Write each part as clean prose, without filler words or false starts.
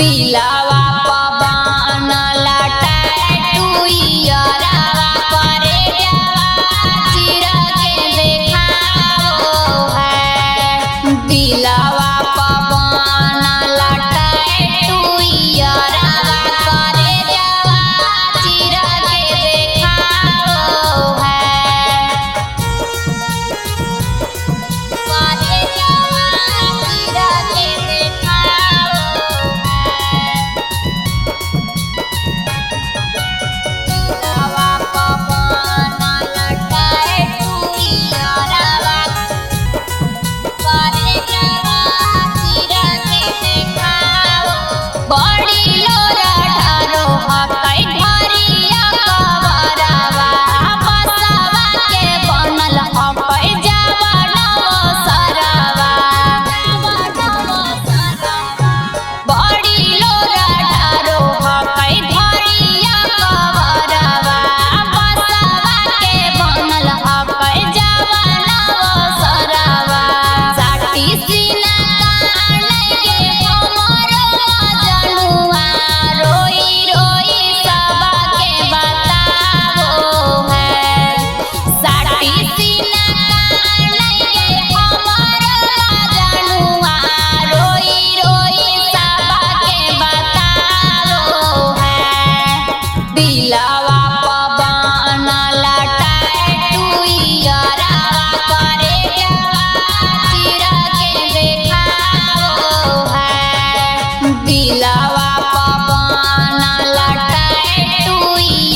दिलावा पवन टैटू यारावा करे जावा चिर के देखाओ है। दिलावा पवन टैटू यारावा करे जावा चिर के देखाओ है। करे जावा चिर के देखाओ दिलावा पवन टैटू यारावा करे जावा चिर के देखाओ। बड़ी लोरा ढारो हकै घरिया कवरवा बसवा के बनल हकै जवनव सरवा। बड़ी लोरा ढारो हकै घरिया कवरवा बसवा के बनल हकै जवनव सरवा। साटी सीना कान के हमरो जनुआ रोई रोई सबके बताओ है। साटी सीना कान के हमरो जनुआ रोई रोई सबके बताओ है। दिलावा पवन टैटू यारावा करे जावा चिर के देखाओ है। दिलावा पवन टैटू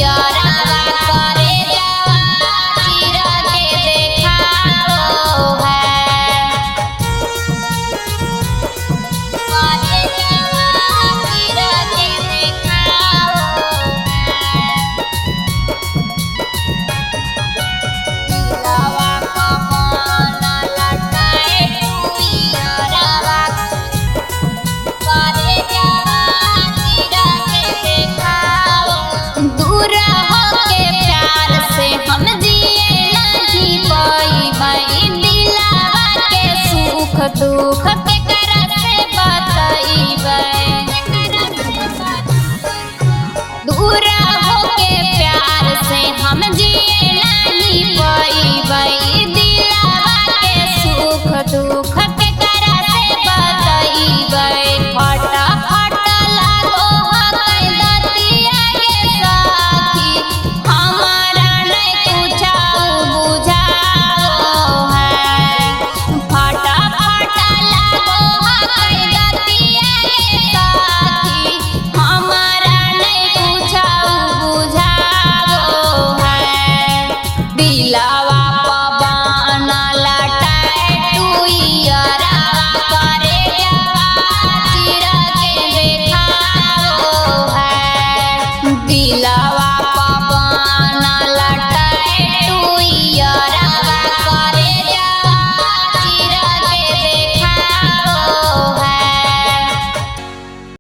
यारावा करे जावा चिर के देखाओ है। करे जावा चिर के देखाओ दिलावा पवन टैटू यारावा करे जावा चिर के देखाओ। दूर होके प्यार से हम जिए नहीं पाई दिलावा के सुख दुख के कर से बतईबै। दूर होके प्यार से हम जिए नहीं पाई दिलावा के सुख दुख के कर से बतईबै। फट फट लागो हकै दतिया के साथी हमारा नहीं कुछौ बुझाओ है। फट फट लागो हकै दतिया के साथी हमारा नहीं कुछौ बुझाओ है। दिलावा पवन टैटू यारावा करे जावा चिर के देखाओ है। दिलावा